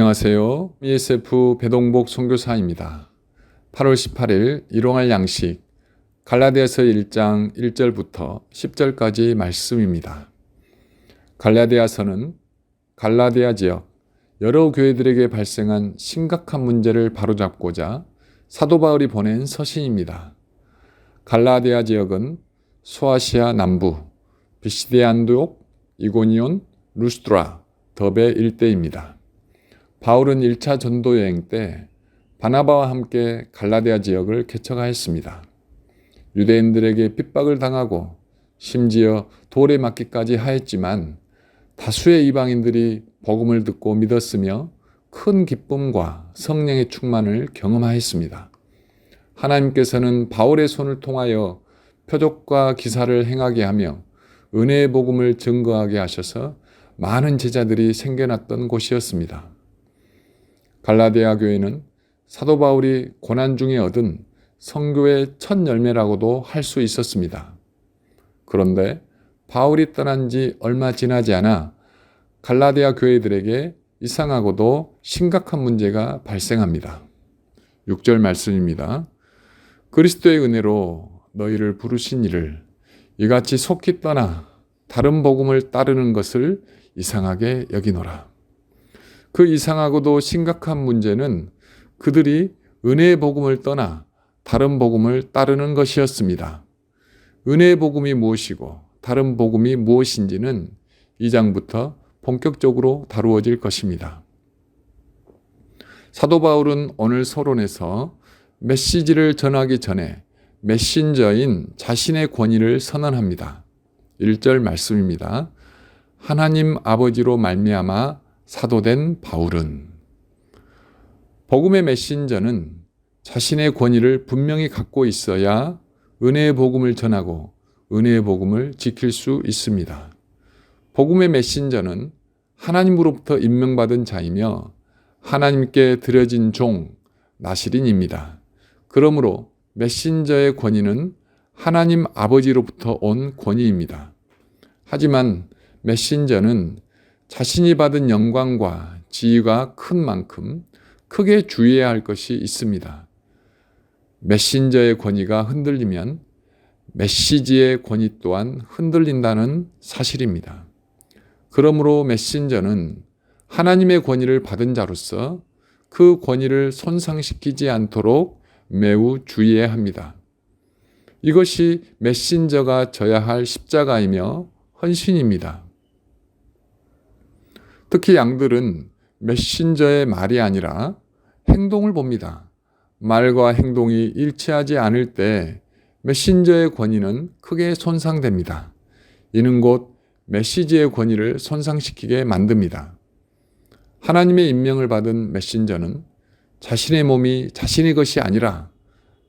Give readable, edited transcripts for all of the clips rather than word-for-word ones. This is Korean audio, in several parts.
안녕하세요. ESF 배동복 선교사입니다. 8월 18일 일용할 양식 갈라디아서 1장 1절부터 10절까지 말씀입니다. 갈라디아서는 갈라디아 지역 여러 교회들에게 발생한 심각한 문제를 바로잡고자 사도 바울이 보낸 서신입니다. 갈라디아 지역은 소아시아 남부, 비시디아 안디옥, 이고니온, 루스드라, 더베 일대입니다. 바울은 1차 전도 여행 때 바나바와 함께 갈라디아 지역을 개척하였습니다. 유대인들에게 핍박을 당하고 심지어 돌에 맞기까지 하였지만 다수의 이방인들이 복음을 듣고 믿었으며 큰 기쁨과 성령의 충만을 경험하였습니다. 하나님께서는 바울의 손을 통하여 표적과 기사를 행하게 하며 은혜의 복음을 증거하게 하셔서 많은 제자들이 생겨났던 곳이었습니다. 갈라디아 교회는 사도 바울이 고난 중에 얻은 선교의 첫 열매라고도 할 수 있었습니다. 그런데 바울이 떠난 지 얼마 지나지 않아 갈라디아 교회들에게 이상하고도 심각한 문제가 발생합니다. 6절 말씀입니다. 그리스도의 은혜로 너희를 부르신 이를 이같이 속히 떠나 다른 복음을 따르는 것을 이상하게 여기노라. 그 이상하고도 심각한 문제는 그들이 은혜의 복음을 떠나 다른 복음을 따르는 것이었습니다. 은혜의 복음이 무엇이고 다른 복음이 무엇인지는 2장부터 본격적으로 다루어질 것입니다. 사도 바울은 오늘 서론에서 메시지를 전하기 전에 메신저인 자신의 권위를 선언합니다. 1절 말씀입니다. 하나님 아버지로 말미암아 사도된 바울은. 복음의 메신저는 자신의 권위를 분명히 갖고 있어야 은혜의 복음을 전하고 은혜의 복음을 지킬 수 있습니다. 복음의 메신저는 하나님으로부터 임명받은 자이며 하나님께 드려진 종 나시린입니다. 그러므로 메신저의 권위는 하나님 아버지로부터 온 권위입니다. 하지만 메신저는 자신이 받은 영광과 지위가 큰 만큼 크게 주의해야 할 것이 있습니다. 메신저의 권위가 흔들리면 메시지의 권위 또한 흔들린다는 사실입니다. 그러므로 메신저는 하나님의 권위를 받은 자로서 그 권위를 손상시키지 않도록 매우 주의해야 합니다. 이것이 메신저가 져야 할 십자가이며 헌신입니다. 특히 양들은 메신저의 말이 아니라 행동을 봅니다. 말과 행동이 일치하지 않을 때 메신저의 권위는 크게 손상됩니다. 이는 곧 메시지의 권위를 손상시키게 만듭니다. 하나님의 임명을 받은 메신저는 자신의 몸이 자신의 것이 아니라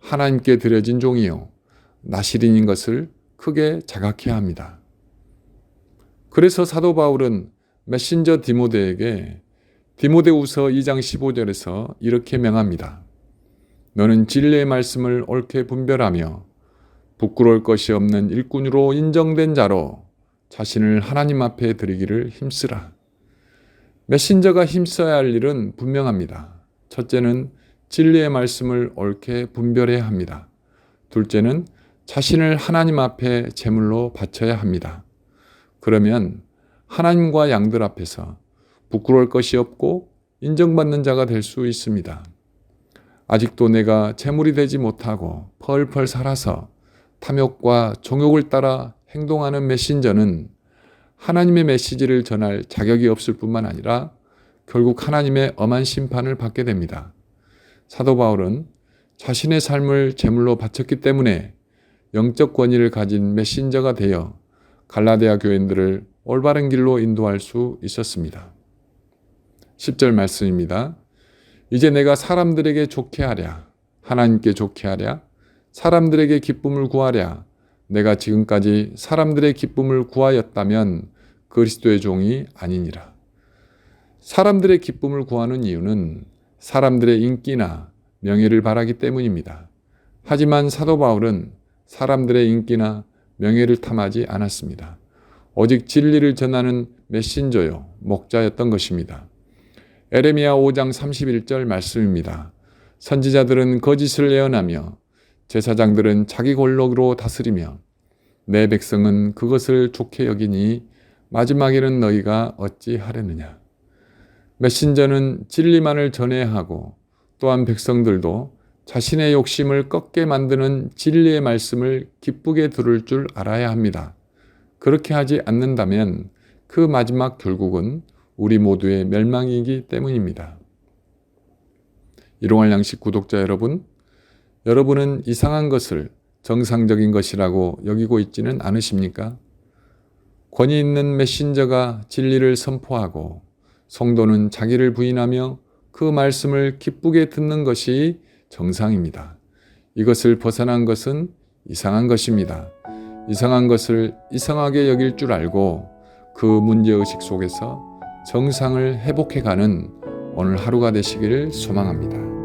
하나님께 드려진 종이요 나시린인 것을 크게 자각해야 합니다. 그래서 사도 바울은 메신저 디모데에게 디모데후서 2장 15절에서 이렇게 명합니다. 너는 진리의 말씀을 옳게 분별하며 부끄러울 것이 없는 일꾼으로 인정된 자로 자신을 하나님 앞에 드리기를 힘쓰라. 메신저가 힘써야 할 일은 분명합니다. 첫째는 진리의 말씀을 옳게 분별해야 합니다. 둘째는 자신을 하나님 앞에 제물로 바쳐야 합니다. 그러면 하나님과 양들 앞에서 부끄러울 것이 없고 인정받는 자가 될 수 있습니다. 아직도 내가 제물이 되지 못하고 펄펄 살아서 탐욕과 종욕을 따라 행동하는 메신저는 하나님의 메시지를 전할 자격이 없을 뿐만 아니라 결국 하나님의 엄한 심판을 받게 됩니다. 사도 바울은 자신의 삶을 제물로 바쳤기 때문에 영적 권위를 가진 메신저가 되어 갈라디아 교인들을 올바른 길로 인도할 수 있었습니다. 10절 말씀입니다. 이제 내가 사람들에게 좋게 하랴, 하나님께 좋게 하랴, 사람들에게 기쁨을 구하랴, 내가 지금까지 사람들의 기쁨을 구하였다면 그리스도의 종이 아니니라. 사람들의 기쁨을 구하는 이유는 사람들의 인기나 명예를 바라기 때문입니다. 하지만 사도 바울은 사람들의 인기나 명예를 탐하지 않았습니다. 오직 진리를 전하는 메신저요, 목자였던 것입니다. 에레미야 5장 31절 말씀입니다. 선지자들은 거짓을 예언하며 제사장들은 자기 권력으로 다스리며 내 백성은 그것을 좋게 여기니 마지막에는 너희가 어찌하려느냐. 메신저는 진리만을 전해야 하고 또한 백성들도 자신의 욕심을 꺾게 만드는 진리의 말씀을 기쁘게 들을 줄 알아야 합니다. 그렇게 하지 않는다면 그 마지막 결국은 우리 모두의 멸망이기 때문입니다. 일용할 양식 구독자 여러분, 여러분은 이상한 것을 정상적인 것이라고 여기고 있지는 않으십니까? 권위 있는 메신저가 진리를 선포하고 성도는 자기를 부인하며 그 말씀을 기쁘게 듣는 것이 정상입니다. 이것을 벗어난 것은 이상한 것입니다. 이상한 것을 이상하게 여길 줄 알고 그 문제의식 속에서 정상을 회복해가는 오늘 하루가 되시기를 소망합니다.